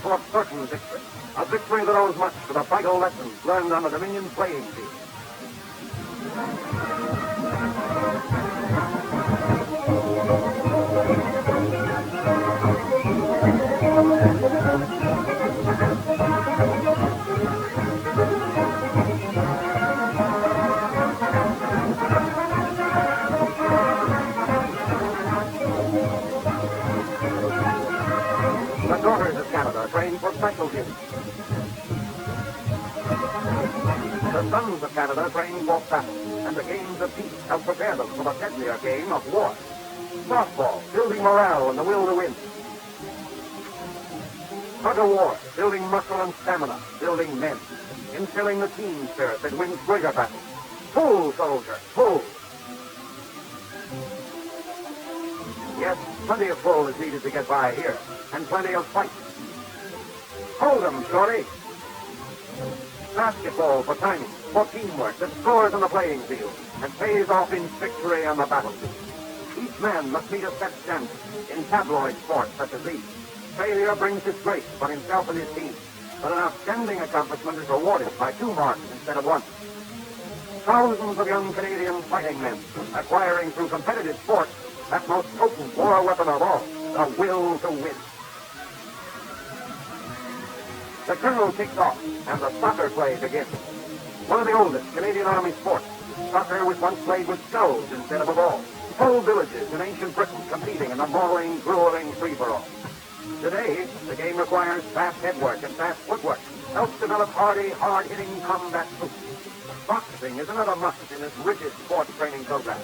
for certain victory. A victory that owes much to the vital lessons learned on the Dominion playing field. The daughters of Canada train for special duty. The sons of Canada train for battle, and the games of peace help prepare them for the deadlier game of war. Softball, building morale and the will to win. Tug of war, building muscle and stamina, building men, instilling the team spirit that wins greater battles. Pull, soldier, pull. Yes, plenty of pull is needed to get by here, and plenty of fight. Hold 'em, Shorty. Basketball for timing, for teamwork that scores on the playing field and pays off in victory on the battlefield. Each man must meet a set standard in tabloid sports such as these. Failure brings disgrace for himself and his team, but an outstanding accomplishment is rewarded by 2 marks instead of 1. Thousands of young Canadian fighting men acquiring through competitive sports that most potent war weapon of all, the will to win. The colonel kicks off, and the soccer play begins. One of the oldest Canadian Army sports, soccer was once played with skulls instead of a ball. Whole villages in ancient Britain competing in the mauling, grueling free-for-all. Today, the game requires fast headwork and fast footwork, helps develop hardy, hard-hitting combat troops. Boxing is another must in this rigid sports training program.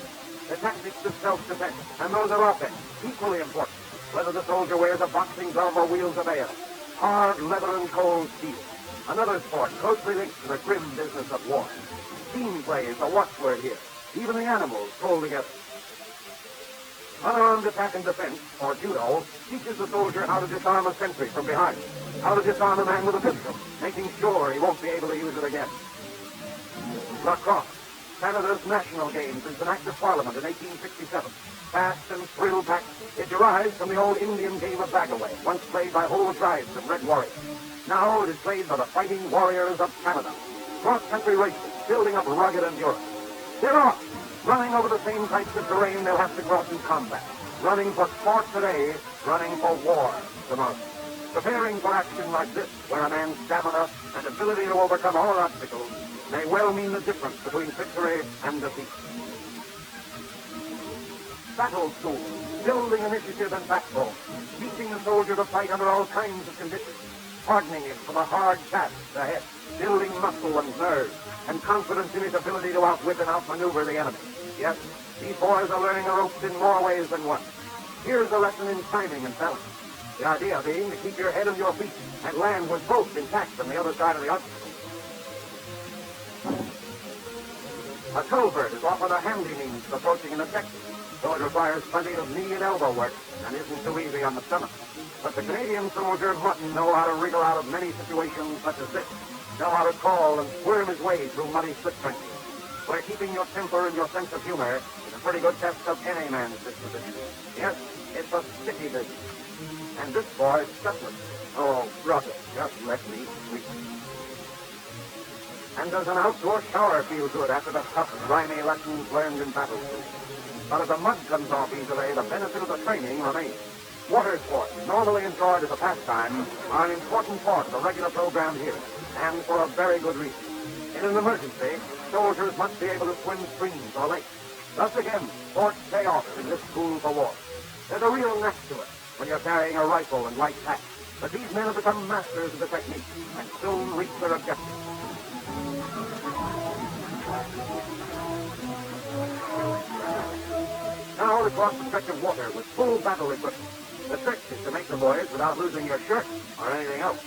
The tactics of self-defense and those of offense, equally important, whether the soldier wears a boxing glove or wields a bayonet. Hard leather and cold steel. Another sport closely linked to the grim business of war. Team play is the watchword here. Even the animals pull together. Unarmed attack and defense, or judo, teaches the soldier how to disarm a sentry from behind, how to disarm a man with a pistol, making sure he won't be able to use it again. Lacrosse, Canada's national game since an Act of Parliament in 1867. Fast and thrill-packed, it derives from the old Indian game of bag-away, once played by whole tribes of red warriors. Now it is played by the fighting warriors of Canada. Cross-country races, building up rugged endurance. They're off, running over the same types of terrain they'll have to cross in combat. Running for sport today, running for war tomorrow. Preparing for action like this, where a man's stamina and ability to overcome all obstacles may well mean the difference between victory and defeat. Battle school, building initiative and backbone, teaching the soldier to fight under all kinds of conditions, hardening him for the hard tasks ahead, building muscle and nerve, and confidence in his ability to outwit and outmaneuver the enemy. Yes, these boys are learning the ropes in more ways than one. Here's a lesson in timing and balance. The idea being to keep your head on your feet and land with both intact on the other side of the obstacle. A culvert is often a handy means of approaching an objective, though it requires plenty of knee and elbow work and isn't too easy on the stomach. But the Canadian soldier must know how to wriggle out of many situations such as this, know how to crawl and squirm his way through muddy slip trenches, where keeping your temper and your sense of humor is a pretty good test of any man's disposition. Yes, it's a sticky business. And this boy's gutless. Oh, brother, just let me sleep. And does an outdoor shower feel good after the tough, grimy lessons learned in battle school? But if the mud comes off easily, the benefit of the training remains. Water sports, normally enjoyed as a pastime, are an important part of the regular program here, and for a very good reason. In an emergency, soldiers must be able to swim streams or lakes. Thus again, sports pay off in this school for war. There's a real knack to it when you're carrying a rifle and light pack, but these men have become masters of the technique and soon reach their objective. Now to cross the stretch of water with full battle equipment. The trick is to make the voyage without losing your shirt or anything else.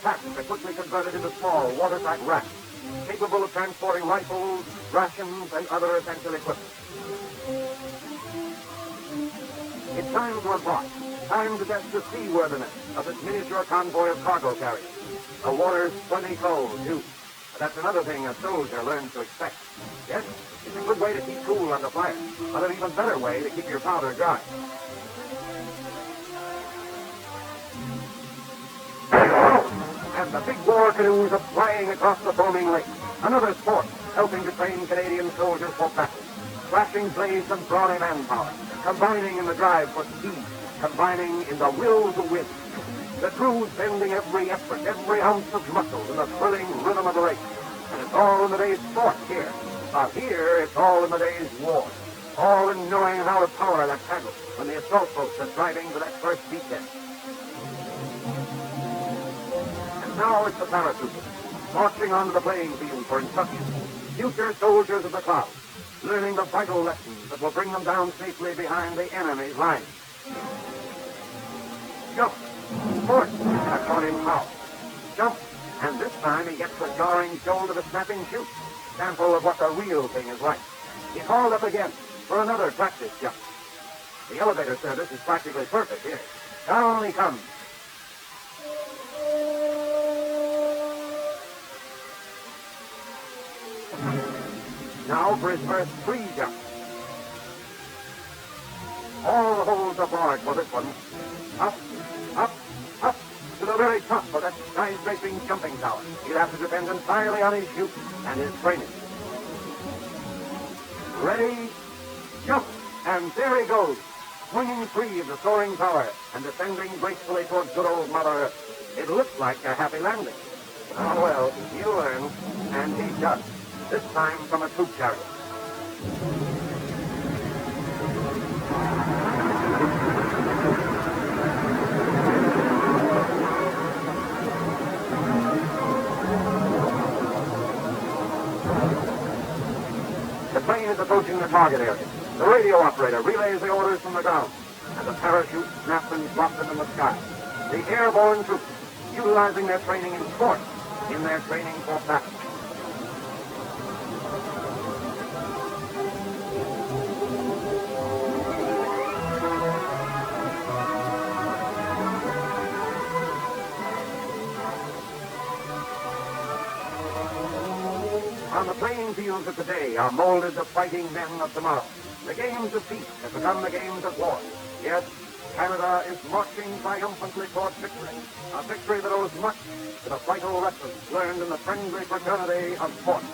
Packs are quickly converted into small watertight rafts, capable of transporting rifles, rations, and other essential equipment. It's time to embark. Time to test the seaworthiness of this miniature convoy of cargo carriers. The water's plenty cold, too. But that's another thing a soldier learns to expect. Yes, it's a good way to keep cool under fire, but an even better way to keep your powder dry. The big war canoes are flying across the foaming lake. Another sport, helping to train Canadian soldiers for battle. Flashing blades and brawny manpower, combining in the drive for speed, combining in the will to win. The crews bending every effort, every ounce of muscle in the thrilling rhythm of the race. And it's all in the day's sport here. But here, it's all in the day's war. All in knowing how to power that paddle when the assault boats are driving to that first beachhead. And now it's the parachutists, marching onto the playing field for instruction. Future soldiers of the clouds, learning the vital lessons that will bring them down safely behind the enemy's lines. Jump. Sport. That's taught him how. Jump. And this time he gets the jarring shoulder to snapping shoot. Sample of what the real thing is like. He's hauled up again for another practice jump. The elevator service is practically perfect here. Down he comes. Now for his first free jump. All the holds are barred for this one. Up, up, up to the very top of that skyscraping jumping tower. He'll have to depend entirely on his chute and his training. Ready, jump, and there he goes, swinging free of the soaring tower and descending gracefully toward good old Mother Earth. It looks like a happy landing. Oh well, he'll learn, and he does. This time from a troop chariot. The plane is approaching the target area. The radio operator relays the orders from the ground, and the parachute snaps and drops into the sky. The airborne troops, utilizing their training in sport, in their training for battle. On the playing fields of today are molded the fighting men of tomorrow. The games of peace have become the games of war. Yes, Canada is marching triumphantly toward victory. A victory that owes much to the vital lessons learned in the friendly fraternity of sport.